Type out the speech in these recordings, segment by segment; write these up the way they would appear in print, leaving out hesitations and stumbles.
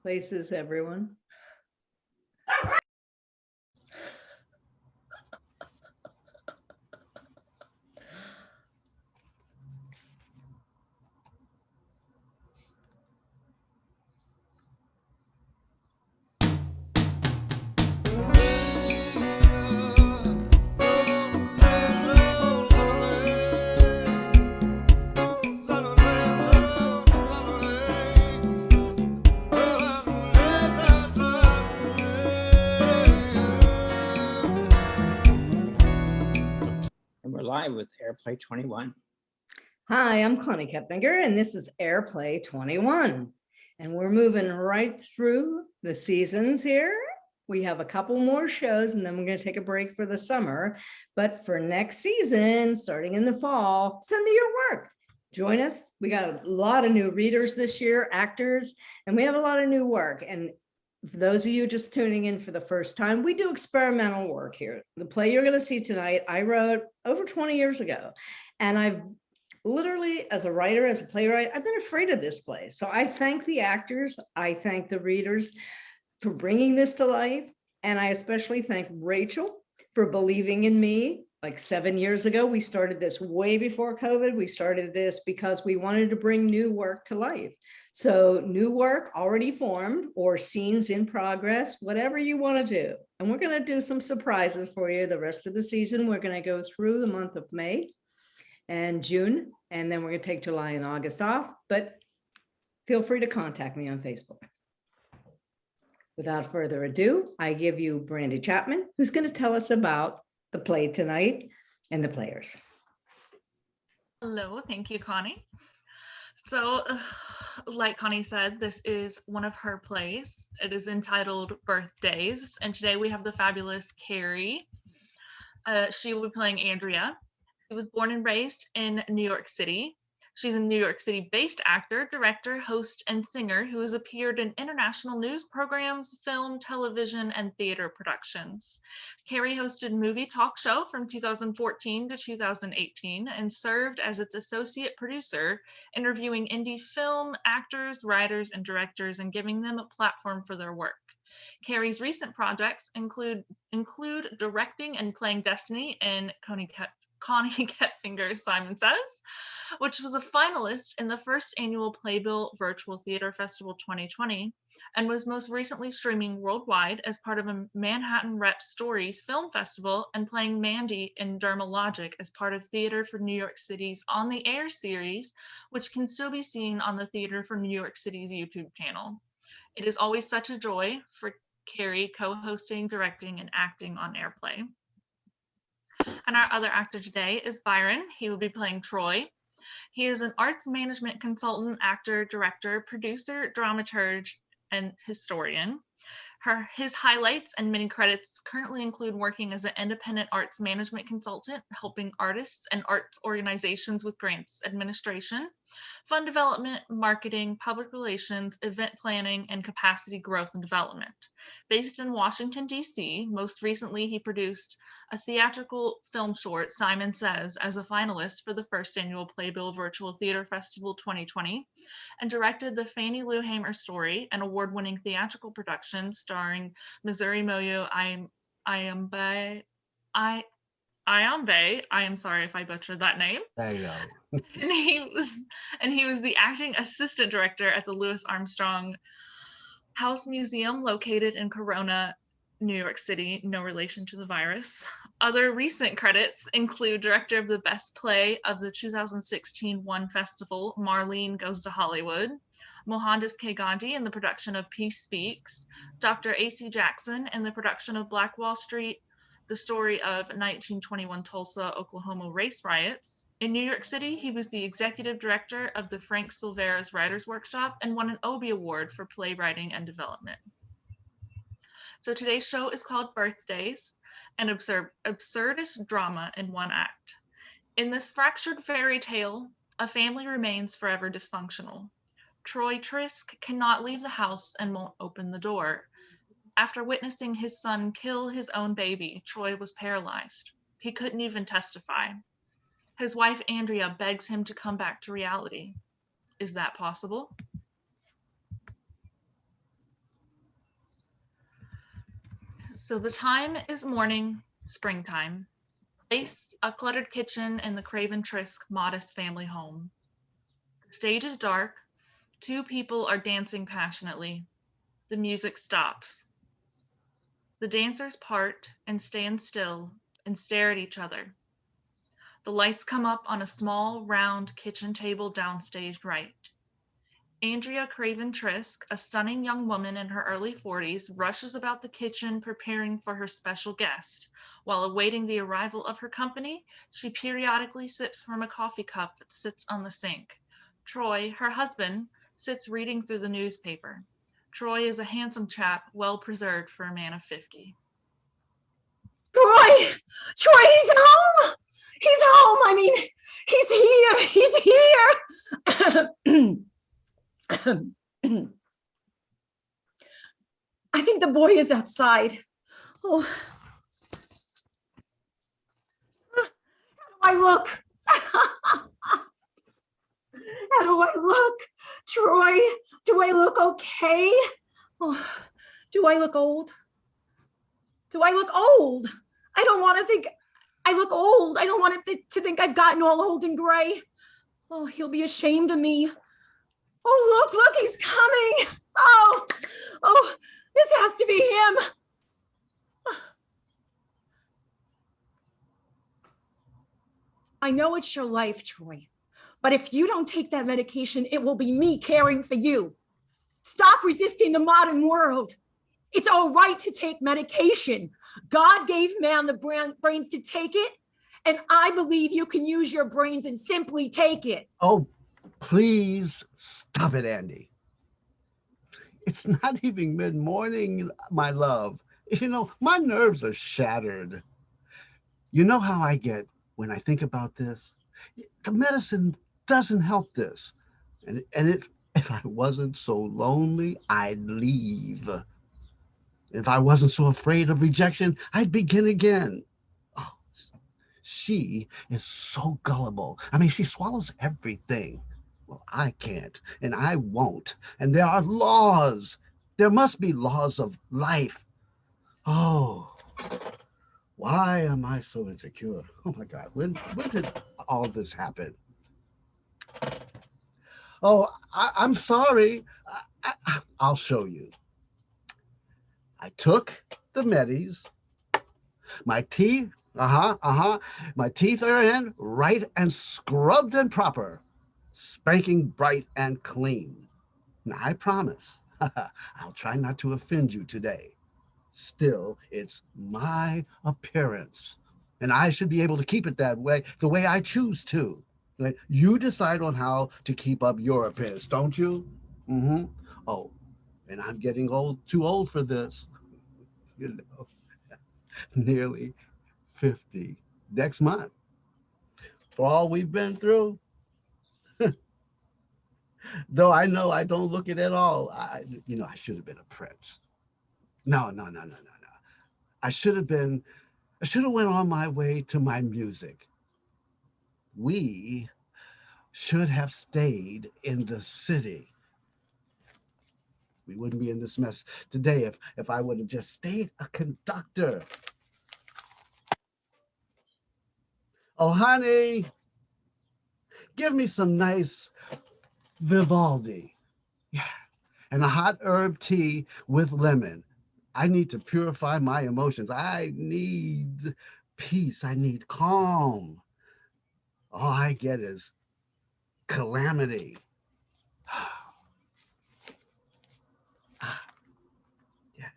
places, everyone. Live with AirPlay21. Hi, I'm Coni Koepfinger, and this is AirPlay21. And we're moving right through the seasons here. We have a couple more shows, and then we're going to take a break for the summer. But for next season, starting in the fall, send me your work. Join us. We got a lot of new readers this year, actors, and we have a lot of new work. And for those of you just tuning in for the first time, we do experimental work here. The play you're going to see tonight, I wrote over 20 years ago. And I've literally, as a writer, as a playwright, I've been afraid of this play. So I thank the actors. I thank the readers for bringing this to life. And I especially thank Rachel for believing in me. Like 7 years ago, we started this way before COVID. We started this because we wanted to bring new work to life. So new work already formed or scenes in progress, whatever you want to do. And we're going to do some surprises for you the rest of the season. We're going to go through the month of May and June, and then we're going to take July and August off. But feel free to contact me on Facebook. Without further ado, I give you Brandy Chapman, who's going to tell us about the play tonight and the players. Hello, thank you, Coni. So, like Coni said, this is one of her plays. It is entitled Birthdays, and today we have the fabulous Carrie. She will be playing Andrea. She was born and raised in New York City. She's a New York City-based actor, director, host, and singer who has appeared in international news programs, film, television, and theater productions. Carrie hosted Movie Talk Show from 2014 to 2018 and served as its associate producer, interviewing indie film actors, writers, and directors and giving them a platform for their work. Carrie's recent projects include directing and playing Destiny in Coni Koepfinger's Simon Says, which was a finalist in the first annual Playbill Virtual Theater Festival 2020, and was most recently streaming worldwide as part of a Manhattan Rep Stories Film Festival and playing Mandy in Dermalogic as part of Theater for New York City's On the Air series, which can still be seen on the Theater for New York City's YouTube channel. It is always such a joy for Carrie co-hosting, directing, and acting on AirPlay. And our other actor today is Byron. He will be playing Troy. He is an arts management consultant, actor, director, producer, dramaturge, and historian. His highlights and many credits currently include working as an independent arts management consultant, helping artists and arts organizations with grants administration, fund development, marketing, public relations, event planning, and capacity growth and development. Based in Washington, D.C., most recently he produced a theatrical film short, Simon Says, as a finalist for the first annual Playbill Virtual Theater Festival 2020, and directed the Fannie Lou Hamer story, an award-winning theatrical production starring Missouri Moyo Ayambe. I am sorry if I butchered that name. There you go. and he was the acting assistant director at the Louis Armstrong House Museum located in Corona, New York City, no relation to the virus. Other recent credits include director of the best play of the 2016 One Festival, Marlene Goes to Hollywood, Mohandas K. Gandhi in the production of Peace Speaks, Dr. A.C. Jackson in the production of Black Wall Street, the story of 1921 Tulsa, Oklahoma race riots. In New York City, he was the executive director of the Frank Silvera's Writers Workshop and won an Obie Award for playwriting and development. So today's show is called Birthdays, an absurdist drama in one act. In this fractured fairy tale, a family remains forever dysfunctional. Troy Trisk cannot leave the house and won't open the door. After witnessing his son kill his own baby, Troy was paralyzed. He couldn't even testify. His wife, Andrea, begs him to come back to reality. Is that possible? So the time is morning, springtime. Place a cluttered kitchen in the Craven Trisk modest family home. The stage is dark. Two people are dancing passionately. The music stops. The dancers part and stand still and stare at each other. The lights come up on a small, round kitchen table downstage right. Andrea Craven Trisk, a stunning young woman in her early 40s, rushes about the kitchen preparing for her special guest. While awaiting the arrival of her company, she periodically sips from a coffee cup that sits on the sink. Troy, her husband, sits reading through the newspaper. Troy is a handsome chap, well preserved for a man of 50. Troy, he's home. He's home. I mean, he's here. I think the boy is outside. Oh, how do I look? How do I look? Troy, do I look okay? Oh, do I look old? Do I look old? I don't want to think I look old. I don't want to think I've gotten all old and gray. Oh, he'll be ashamed of me. Oh, look, he's coming. Oh, this has to be him. I know it's your life, Troy, but if you don't take that medication, it will be me caring for you. Stop resisting the modern world. It's all right to take medication. God gave man the brains to take it, and I believe you can use your brains and simply take it. Oh, please stop it, Andy. It's not even mid-morning, my love. You know, my nerves are shattered. You know how I get when I think about this? The medicine doesn't help this. And if I wasn't so lonely, I'd leave. If I wasn't so afraid of rejection, I'd begin again. Oh, she is so gullible. I mean, she swallows everything. Well, I can't, and I won't. And there are laws. There must be laws of life. Oh, why am I so insecure? Oh my God, when did all this happen? Oh, I'm sorry. I'll show you. I took the medis. My teeth, my teeth are in, right and scrubbed and proper. Spanking bright and clean. Now, I promise, I'll try not to offend you today. Still, it's my appearance, and I should be able to keep it that way, the way I choose to. Right? You decide on how to keep up your appearance, don't you? Mm-hmm. Oh, and I'm getting too old for this. You know, nearly 50 next month. For all we've been through. Though I know I don't look it at all. I should have been a prince. No. I should have went on my way to my music. We should have stayed in the city. We wouldn't be in this mess today if I would have just stayed a conductor. Oh, honey, give me some nice Vivaldi. Yeah, and a hot herb tea with lemon. I need to purify my emotions. I need peace. I need calm. All I get is calamity. Yes.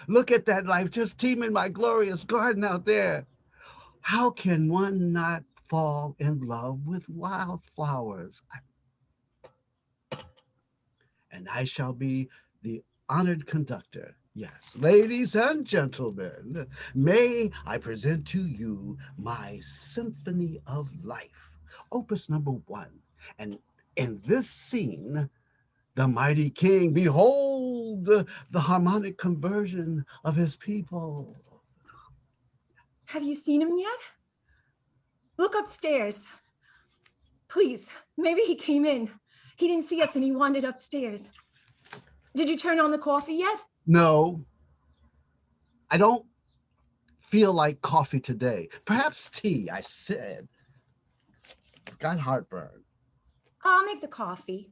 Look at that life just teeming my glorious garden out there. How can one not fall in love with wildflowers? And I shall be the honored conductor. Yes, ladies and gentlemen, may I present to you my Symphony of Life, opus number 1. And in this scene, the mighty king, behold the harmonic conversion of his people. Have you seen him yet? Look upstairs. Please, maybe he came in. He didn't see us and he wandered upstairs. Did you turn on the coffee yet? No, I don't feel like coffee today. Perhaps tea, I said. Got heartburn. I'll make the coffee,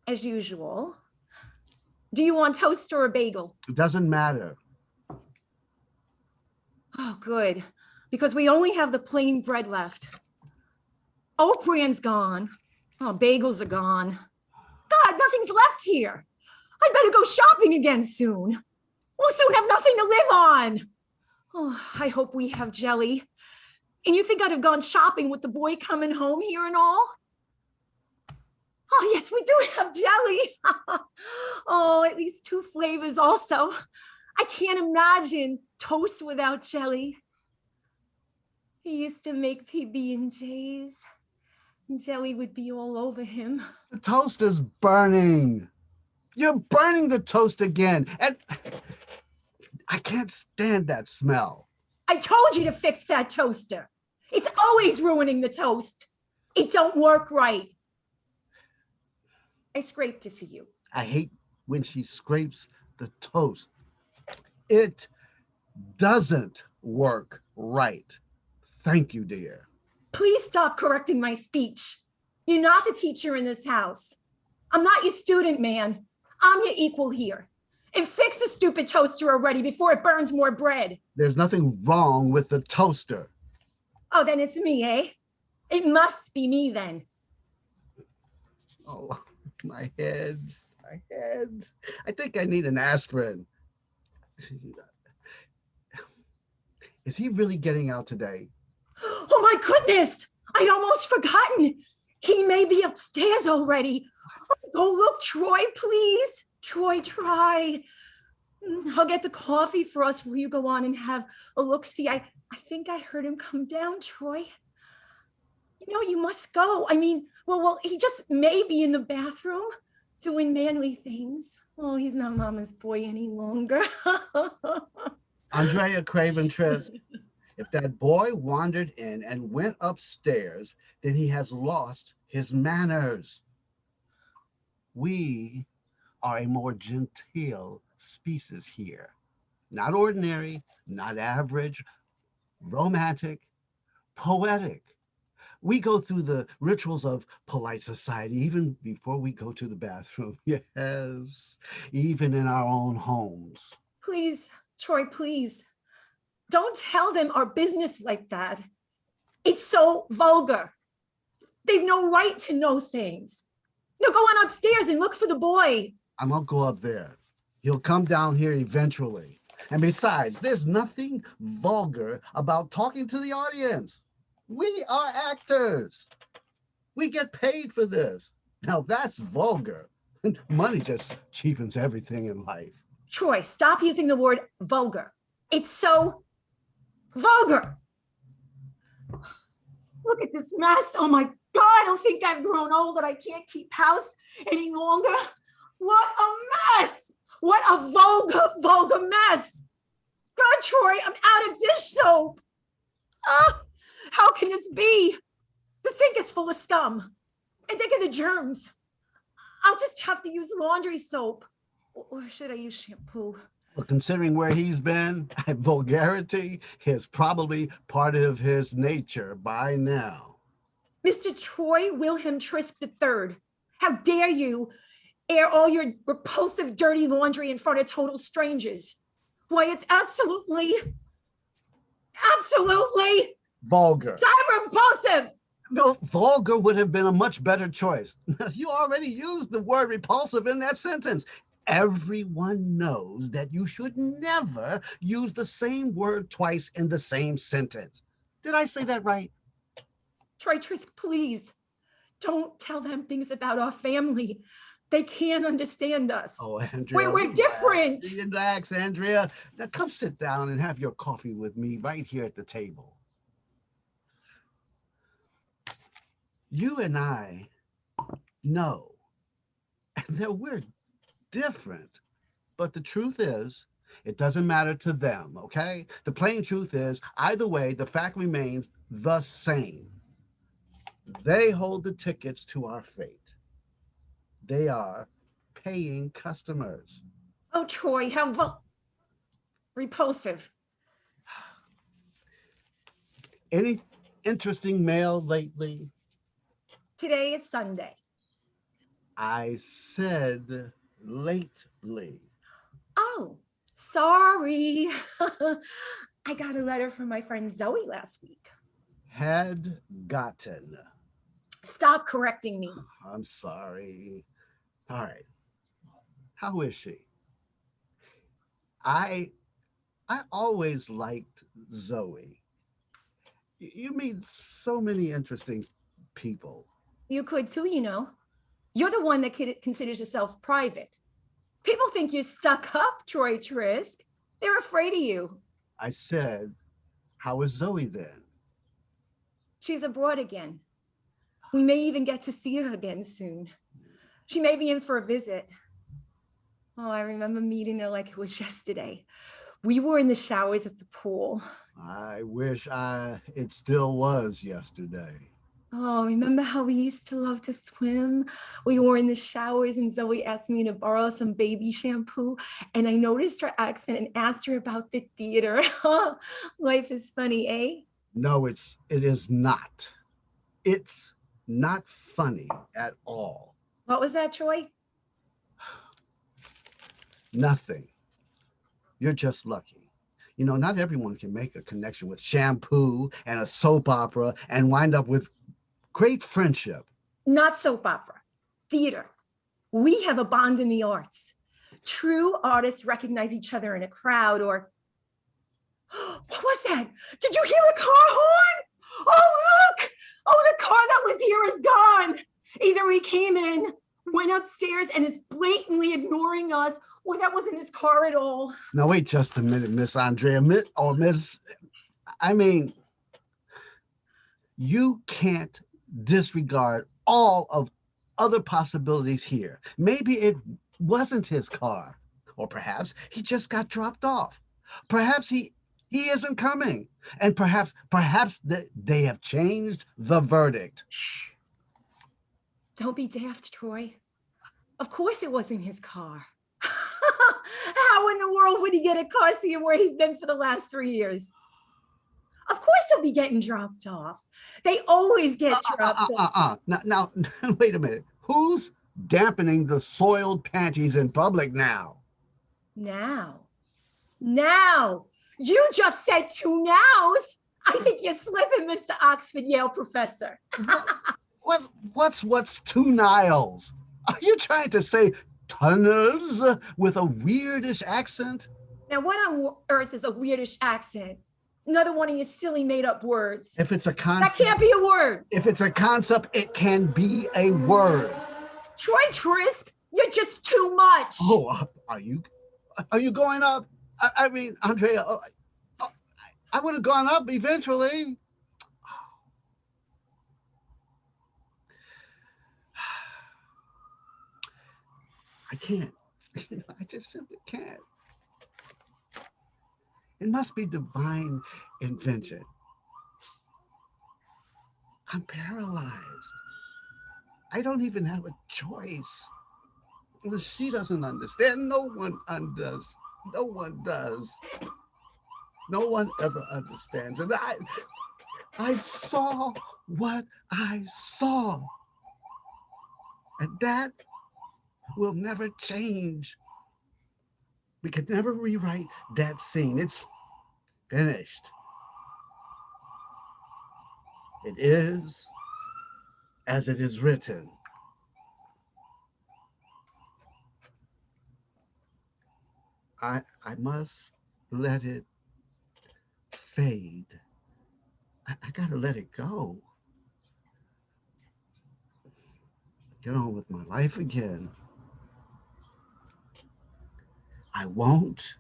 as usual. Do you want toast or a bagel? It doesn't matter. Oh, good, because we only have the plain bread left. Oat bran's gone. Oh, bagels are gone. God, nothing's left here. I better go shopping again soon. We'll soon have nothing to live on. Oh, I hope we have jelly. And you think I'd have gone shopping with the boy coming home here and all? Oh, yes, we do have jelly. Oh, at least 2 flavors also. I can't imagine toast without jelly. He used to make PB&Js. And jelly would be all over him. The toast is burning. You're burning the toast again. And I can't stand that smell. I told you to fix that toaster. It's always ruining the toast. It don't work right. I scraped it for you. I hate when she scrapes the toast. It doesn't work right. Thank you, dear. Please stop correcting my speech. You're not the teacher in this house. I'm not your student, man. I'm your equal here. And fix the stupid toaster already before it burns more bread. There's nothing wrong with the toaster. Oh, then it's me, eh? It must be me then. Oh, my head, my head. I think I need an aspirin. Is he really getting out today? Oh my goodness, I'd almost forgotten. He may be upstairs already. Go look, Troy, please. Troy, try. I'll get the coffee for us. Will you go on and have a look-see? I think I heard him come down, Troy. You know, you must go. I mean, well, he just may be in the bathroom doing manly things. Oh, he's not mama's boy any longer. Andrea, Craven, Trisk, if that boy wandered in and went upstairs, then he has lost his manners. We are a more genteel species here. Not ordinary, not average, romantic, poetic. We go through the rituals of polite society even before we go to the bathroom. Yes, even in our own homes. Please, Troy, please. Don't tell them our business like that. It's so vulgar. They've no right to know things. No, go on upstairs and look for the boy. I'm gonna go up there. He'll come down here eventually. And besides, there's nothing vulgar about talking to the audience. We are actors. We get paid for this. Now that's vulgar. Money just cheapens everything in life. Troy, stop using the word vulgar. It's so vulgar. Look at this mess. Oh my God, I don't think I've grown old that I can't keep house any longer. What a mess. What a vulgar mess. God, Troy, I'm out of dish soap. Ah, how can this be? The sink is full of scum. And think of the germs. I'll just have to use laundry soap. Or should I use shampoo? Well, considering where he's been, vulgarity is probably part of his nature by now. Mr. Troy Wilhelm Trisk III, how dare you air all your repulsive, dirty laundry in front of total strangers? Why, it's absolutely Vulgar. cyber repulsive. No, vulgar would have been a much better choice. You already used the word repulsive in that sentence. Everyone knows that you should never use the same word twice in the same sentence. Did I say that right? Troy Trisk, please, don't tell them things about our family. They can't understand us. Oh, Andrea. We're different. Relax, Andrea. Now come sit down and have your coffee with me right here at the table. You and I know that we're different, but the truth is, it doesn't matter to them, okay? The plain truth is, either way, the fact remains the same. They hold the tickets to our fate. They are paying customers. Oh, Troy, repulsive. Any interesting mail lately? Today is Sunday. I said lately. Oh, sorry. I got a letter from my friend Zoe last week. Had gotten. Stop correcting me. I'm sorry. All right. How is she? I always liked Zoe. You meet so many interesting people. You could too, you know. You're the one that considers yourself private. People think you're stuck up, Troy Trisk. They're afraid of you. I said, how is Zoe then? She's abroad again. We may even get to see her again soon. She may be in for a visit. Oh, I remember meeting her like it was yesterday. We were in the showers at the pool. I wish it still was yesterday. Oh, remember how we used to love to swim? We were in the showers and Zoe asked me to borrow some baby shampoo. And I noticed her accent and asked her about the theater. Life is funny, eh? No, it is not. It's not funny at all. What was that, Troy? Nothing. You're just lucky. You know, not everyone can make a connection with shampoo and a soap opera and wind up with great friendship. Not soap opera, theater. We have a bond in the arts. True artists recognize each other in a crowd or, what was that? Did you hear a car horn? Oh, look! Oh, the car that was here is gone. Either he came in, went upstairs and is blatantly ignoring us, or that wasn't his car at all. Now, wait just a minute, Miss Andrea, you can't disregard all of other possibilities here. Maybe it wasn't his car, or perhaps he just got dropped off. Perhaps he isn't coming, and perhaps they have changed the verdict. Shh. Don't be daft, Troy. Of course it wasn't his car. How in the world would he get a car seeing where he's been for the last 3 years? Of course he'll be getting dropped off. They always get dropped off. Now, wait a minute. Who's dampening the soiled panties in public now? Now. You just said 2 nows. I think you're slipping, Mr. Oxford Yale professor. What's 2 Niles? Are you trying to say tunnels with a weirdish accent? Now, what on earth is a weirdish accent? Another one of your silly made-up words. If it's a concept, that can't be a word. If it's a concept, it can be a word. Troy Trisk, you're just too much. Oh, are you going up? I mean, Andrea, I would have gone up eventually. I can't. I just simply can't. It must be divine invention. I'm paralyzed. I don't even have a choice. She doesn't understand. No one does. No one does. No one ever understands. And I saw what I saw. And that will never change. We could never rewrite that scene. It's finished. It is as it is written. I must let it fade. I gotta let it go. Get on with my life again. I won't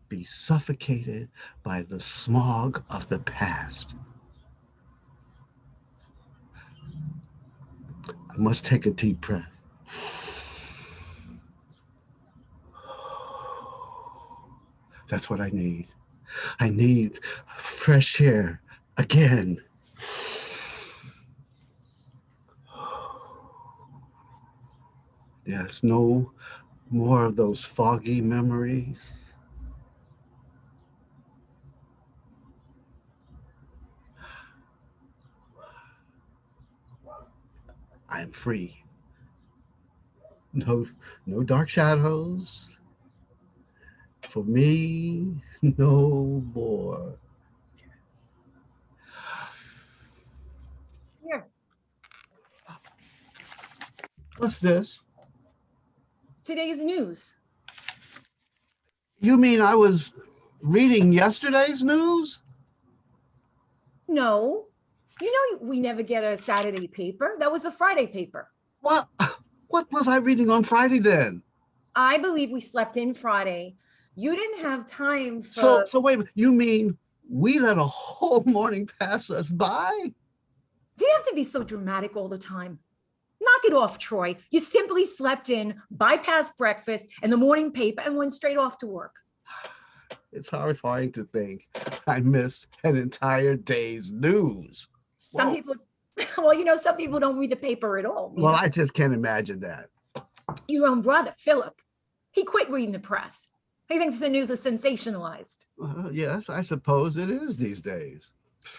be suffocated by the smog of the past. I must take a deep breath. That's what I need. I need fresh air again. Yes, no more of those foggy memories. I am free. No, no dark shadows. For me, no more. Here, What's this? today's news. You mean I was reading yesterday's news? No, you know we never get a Saturday paper. That was a Friday paper. What? What was I reading on Friday then? I believe we slept in Friday. You didn't have time for. So wait a minute. You mean we let a whole morning pass us by? Do you have to be so dramatic all the time? Knock it off, Troy. You simply slept in, bypassed breakfast and the morning paper, and went straight off to work. It's horrifying to think I missed an entire day's news. Some Whoa. people, well, you know, some people don't read the paper at all. you Well, know? I just can't imagine that. Your own brother, Philip, he quit reading the press. He thinks the news is sensationalized. Yes, I suppose it is these days.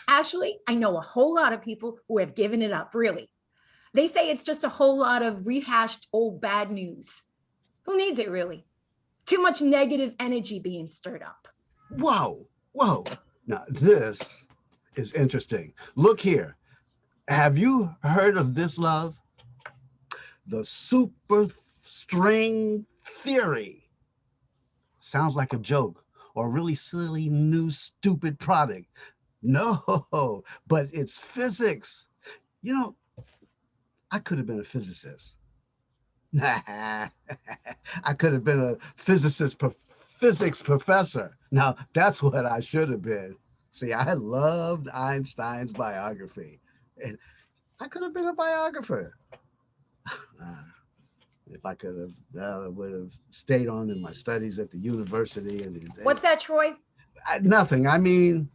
Actually, I know a whole lot of people who have given it up, really. They say it's just a whole lot of rehashed old bad news. Who needs it, really? Too much negative energy being stirred up. Whoa, whoa. Now, this is interesting. Look here. Have you heard of this, love? The superstring theory. Sounds like a joke or a really silly new stupid product. No, but it's physics. You know, I could have been a physicist. Nah, I could have been a physics professor. Now, that's what I should have been. See, I loved Einstein's biography, and I could have been a biographer. If I could have, I would have stayed on in my studies at the university. What's that, Troy? Nothing. I mean,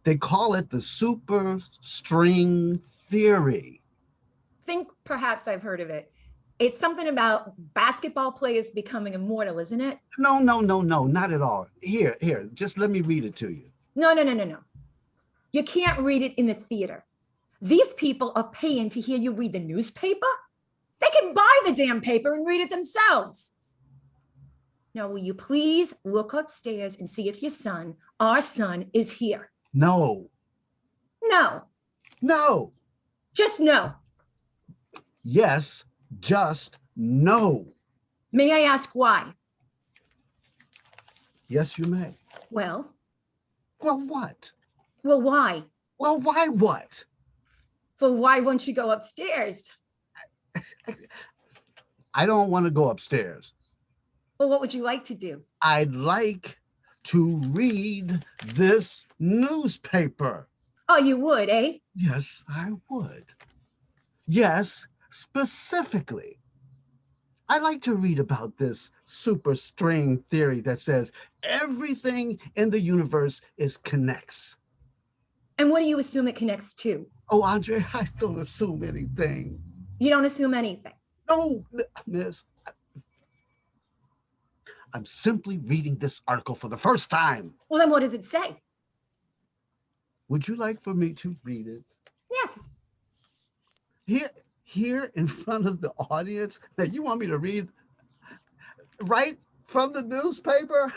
they call it the superstring theory. Think perhaps I've heard of it. It's something about basketball players becoming immortal, isn't it? No, not at all. Here, just let me read it to you. No. You can't read it in the theater. These people are paying to hear you read the newspaper. They can buy the damn paper and read it themselves. Now, will you please look upstairs and see if your son, our son, is here? No, No, just no. yes, just no. May I ask why? Yes, you may. Well, What? why? Well, why what? Well, why won't you go upstairs? I don't want to go upstairs. Well, what would you like to do? I'd like to read this newspaper. Oh, you would, eh? Yes, I would. Yes, specifically. I like to read about this superstring theory that says everything in the universe is connects. And what do you assume it connects to? Oh, Andrea, I don't assume anything. You don't assume anything. No, miss. I'm simply reading this article for the first time. Well, then what does it say? Would you like for me to read it? Yes. Here in front of the audience? Now, you want me to read right from the newspaper?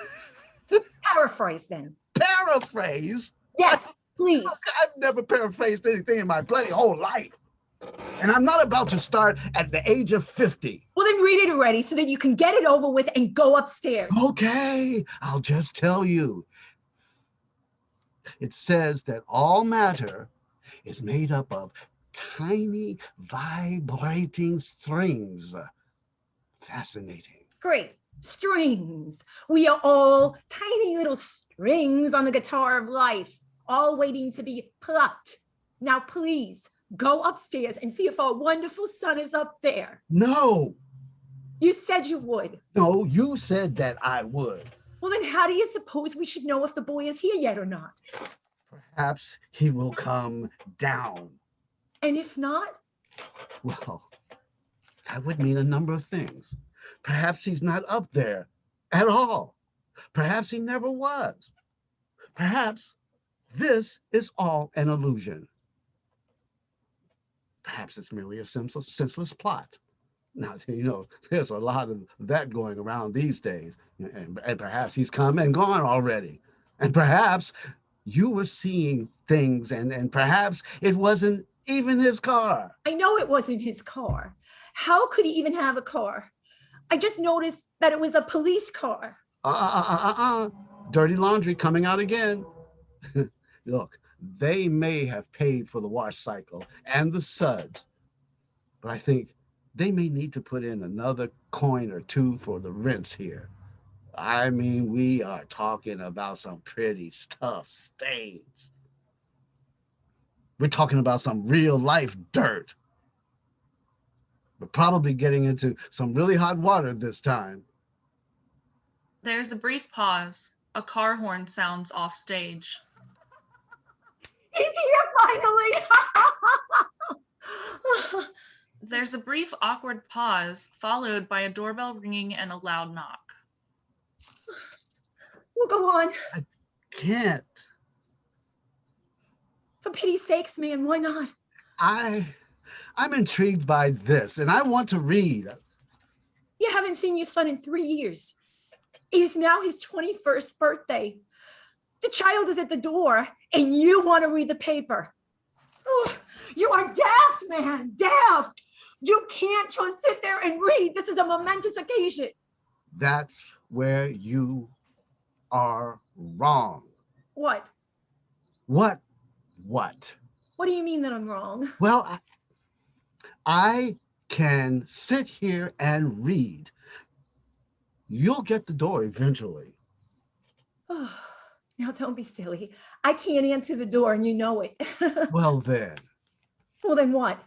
Paraphrase then. Paraphrase? Yes, please. I've never paraphrased anything in my bloody whole life. And I'm not about to start at the age of 50. Well, then read it already so that you can get it over with and go upstairs. Okay, I'll just tell you. It says that all matter is made up of tiny vibrating strings. Fascinating. Great. Strings. We are all tiny little strings on the guitar of life, all waiting to be plucked. Now, please go upstairs and see if our wonderful son is up there. No, You said you would. no, you said that I would. Well, then how do you suppose we should know if the boy is here yet or not? Perhaps he will come down. And if not, Well, that would mean a number of things. Perhaps he's not up there at all. Perhaps he never was. Perhaps this is all an illusion. Perhaps it's merely a senseless plot. Now, you know, there's a lot of that going around these days. And perhaps he's come and gone already. And perhaps you were seeing things, and perhaps it wasn't even his car. I know it wasn't his car. How could he even have a car? I just noticed that it was a police car. Dirty laundry coming out again. Look, they may have paid for the wash cycle and the suds, but I think they may need to put in another coin or two for the rinse here. I mean, we are talking about some pretty tough stains. We're talking about some real life dirt. We're probably getting into some really hot water this time. There's a brief pause. A car horn sounds off stage. He's here finally. There's a brief awkward pause, followed by a doorbell ringing and a loud knock. Well, go on. Can't. For pity's sakes, man, why not? I'm intrigued by this, and I want to read. You haven't seen your son in 3 years. It is now his 21st birthday. The child is at the door, and you want to read the paper. Oh, you are daft, man, daft. You can't just sit there and read. This is a momentous occasion. That's where you are wrong. What? What? What do you mean that I'm wrong? Well, I can sit here and read. You'll get the door eventually. Oh, now don't be silly. I can't answer the door and you know it. Well then. Well, then what?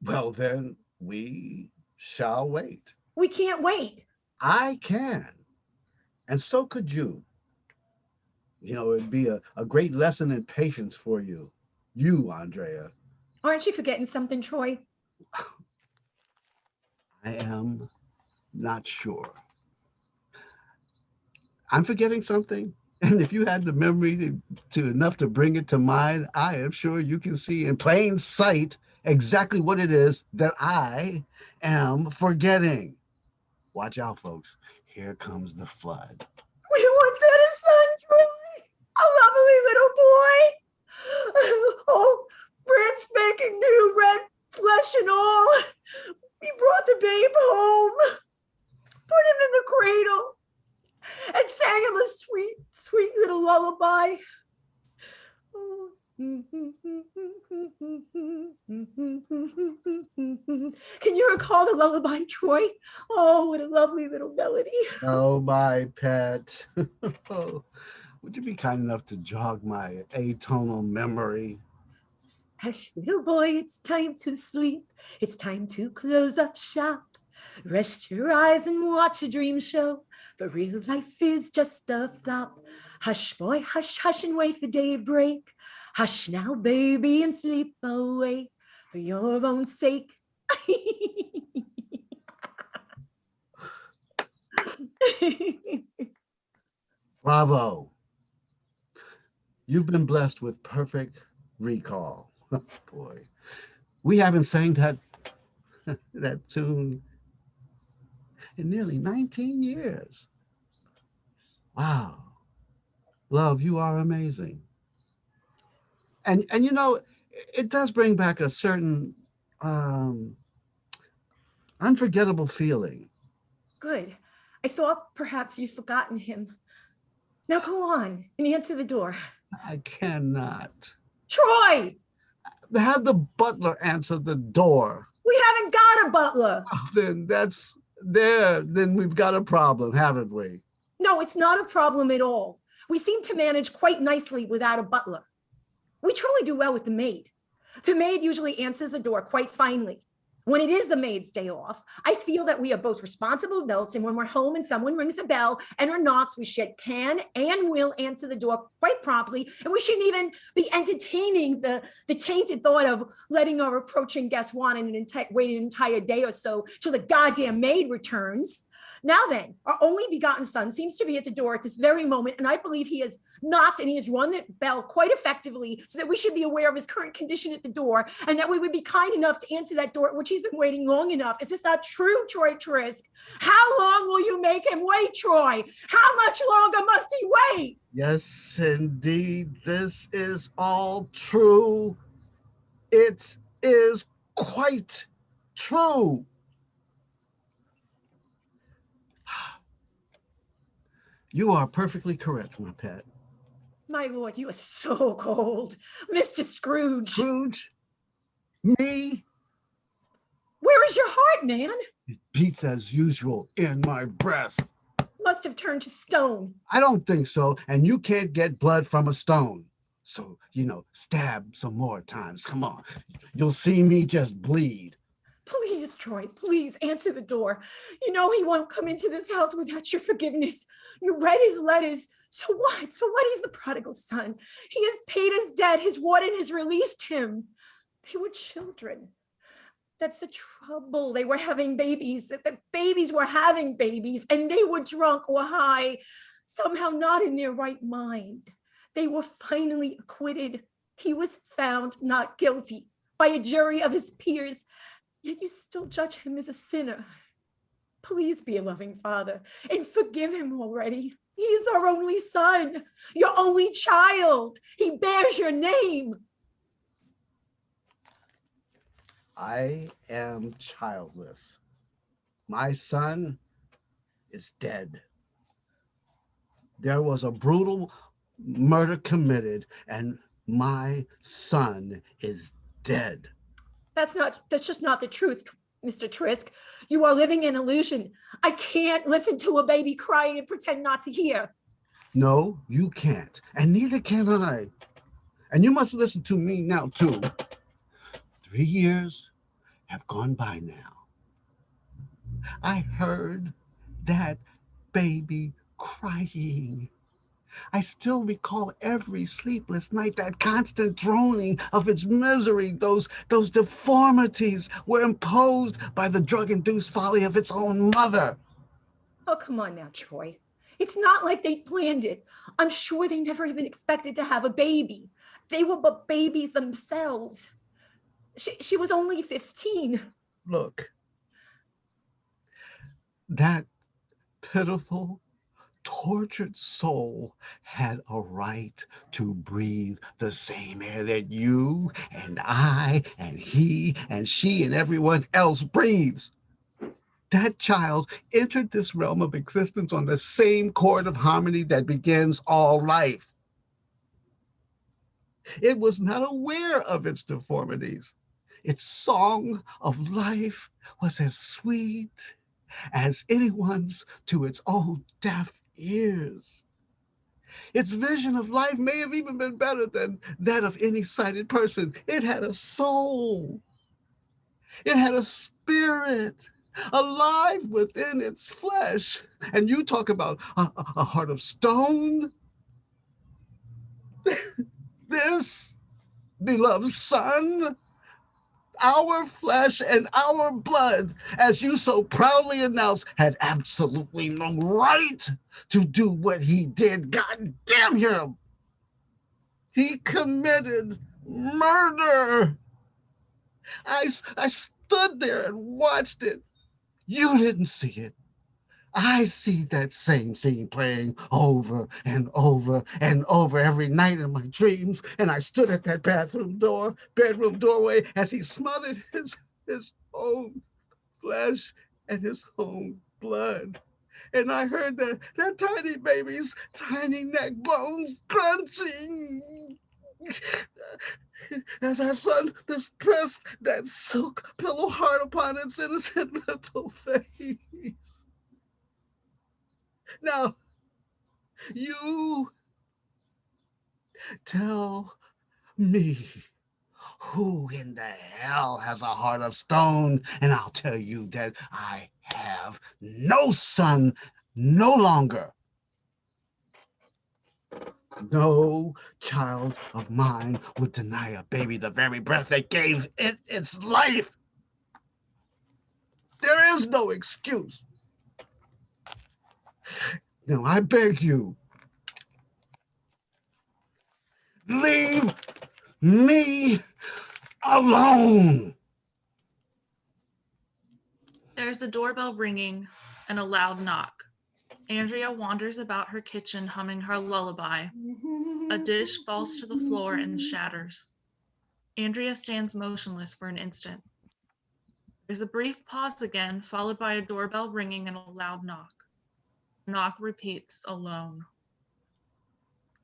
Well then, we shall wait. We can't wait. I can. And so could you. You know, it'd be a great lesson in patience for you. You, Andrea. Aren't you forgetting something, Troy? I am not sure. I'm forgetting something. And if you had the memory to enough to bring it to mind, I am sure you can see in plain sight exactly what it is that I am forgetting. Watch out, folks. Here comes the flood. We once had a son, Troy. A lovely little boy. Oh, brand spanking new, red flesh and all. We brought the babe home, put him in the cradle, and sang him a sweet, sweet little lullaby. Oh. Can you recall the lullaby, Troy? Oh, what a lovely little melody. Oh, my pet. Oh, would you be kind enough to jog my atonal memory? Hush, little boy, it's time to sleep. It's time to close up shop. Rest your eyes and watch a dream show. But real life is just a flop. Hush, boy, hush, hush, and wait for daybreak. Hush now, baby, and sleep away for your own sake. Bravo. You've been blessed with perfect recall. Boy, we haven't sang that tune in nearly 19 years. Wow. Love, you are amazing. And you know, it does bring back a certain unforgettable feeling. Good. I thought perhaps you'd forgotten him. Now go on and answer the door. I cannot. Troy! Have the butler answer the door. We haven't got a butler. Oh, then we've got a problem, haven't we? No, it's not a problem at all. We seem to manage quite nicely without a butler. We truly do well with the maid. The maid usually answers the door quite finely. When it is the maid's day off, I feel that we are both responsible adults, and when we're home and someone rings the bell and or knocks, we should can and will answer the door quite promptly, and we shouldn't even be entertaining the tainted thought of letting our approaching guest wait an entire day or so till the goddamn maid returns. Now then, our only begotten son seems to be at the door at this very moment, and I believe he has knocked and he has rung the bell quite effectively so that we should be aware of his current condition at the door, and that we would be kind enough to answer that door, which he's been waiting long enough. Is this not true, Troy Trisk? How long will you make him wait, Troy? How much longer must he wait? Yes, indeed, this is all true. It is quite true. You are perfectly correct, my pet. My lord, you are so cold. Mr. Scrooge. Scrooge? Me? Where is your heart, man? It beats as usual in my breast. Must have turned to stone. I don't think so, and you can't get blood from a stone. So, stab some more times. Come on. You'll see me just bleed. Please, Troy, please answer the door. You know he won't come into this house without your forgiveness. You read his letters. So what? So what? He's the prodigal son. He has paid his debt. His warden has released him. They were children. That's the trouble. They were having babies. The babies were having babies, and they were drunk or high, somehow not in their right mind. They were finally acquitted. He was found not guilty by a jury of his peers. Yet you still judge him as a sinner. Please be a loving father and forgive him already. He is our only son, your only child. He bears your name. I am childless. My son is dead. There was a brutal murder committed, and my son is dead. That's just not the truth, Mr. Trisk. You are living in illusion. I can't listen to a baby crying and pretend not to hear. No, you can't, and neither can I. And you must listen to me now, too. 3 years have gone by now. I heard that baby crying. I still recall every sleepless night, that constant droning of its misery. Those deformities were imposed by the drug-induced folly of its own mother. Oh, come on now, Troy. It's not like they planned it. I'm sure they never even expected to have a baby. They were but babies themselves. She was only 15. Look, that pitiful, tortured soul had a right to breathe the same air that you and I and he and she and everyone else breathes. That child entered this realm of existence on the same chord of harmony that begins all life. It was not aware of its deformities. Its song of life was as sweet as anyone's to its own deaf ears. Its vision of life may have even been better than that of any sighted person. It had a soul. It had a spirit alive within its flesh. And you talk about a heart of stone. This beloved son, our flesh and our blood, as you so proudly announced, had absolutely no right to do what he did. God damn him! He committed murder. I stood there and watched it. You didn't see it. I see that same scene playing over and over and over every night in my dreams. And I stood at that bedroom doorway as he smothered his own flesh and his own blood. And I heard that tiny baby's tiny neck bones crunching as our son just pressed that silk pillow hard upon its innocent little face. Now, you tell me, who in the hell has a heart of stone? And I'll tell you that I have no son no longer. No child of mine would deny a baby the very breath that gave it its life. There is no excuse. Now, I beg you, leave me alone. There's a doorbell ringing and a loud knock. Andrea wanders about her kitchen humming her lullaby. A dish falls to the floor and shatters. Andrea stands motionless for an instant. There's a brief pause again, followed by a doorbell ringing and a loud knock. Knock repeats, alone.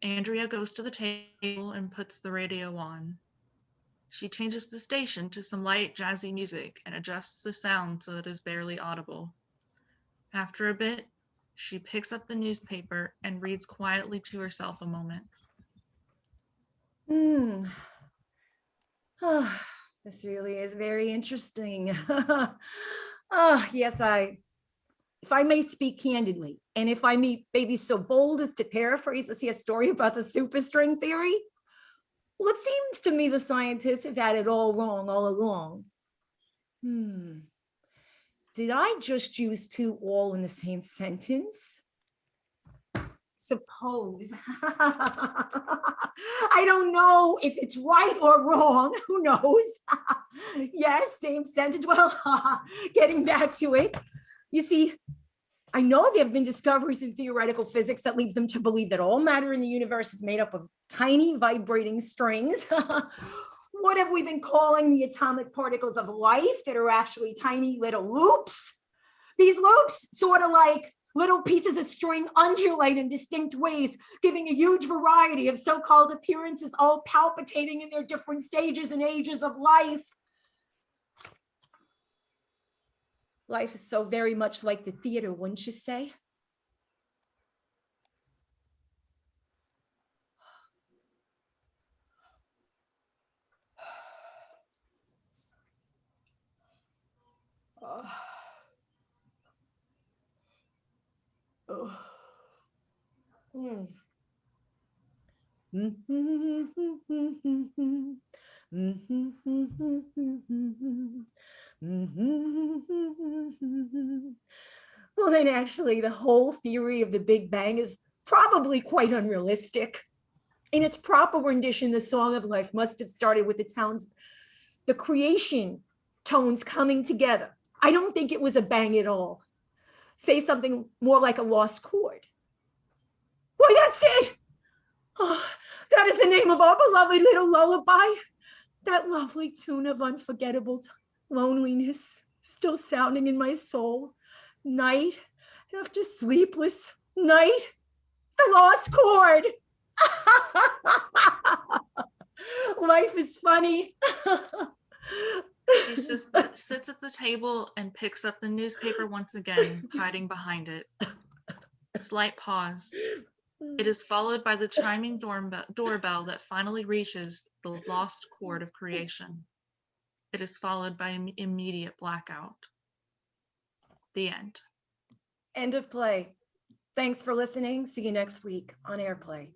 Andrea goes to the table and puts the radio on. She changes the station to some light, jazzy music and adjusts the sound so that it is barely audible. After a bit, she picks up the newspaper and reads quietly to herself a moment. Oh, this really is very interesting. Yes, if I may speak candidly, and if I may be so bold as to paraphrase this here story about the superstring theory, well, it seems to me the scientists have had it all wrong all along. Did I just use two all in the same sentence? Suppose. I don't know if it's right or wrong. Who knows? Yes, same sentence. Well, getting back to it. You see, I know there have been discoveries in theoretical physics that leads them to believe that all matter in the universe is made up of tiny vibrating strings. What have we been calling the atomic particles of life that are actually tiny little loops? These loops, sort of like little pieces of string, undulate in distinct ways, giving a huge variety of so-called appearances, all palpitating in their different stages and ages of life. Life is so very much like the theater, wouldn't you say? Well, then actually the whole theory of the Big Bang is probably quite unrealistic. In its proper rendition, the Song of Life must have started with the creation tones coming together. I don't think it was a bang at all. Say something more like a lost chord. Why, that's it. Oh, that is the name of our beloved little lullaby. That lovely tune of unforgettable loneliness still sounding in my soul. Night after sleepless night, the lost chord. Life is funny. She sits at the table and picks up the newspaper once again, hiding behind it. A slight pause. It is followed by the chiming doorbell that finally reaches the lost chord of creation. It is followed by an immediate blackout. The end. End of play. Thanks for listening. See you next week on AirPlay.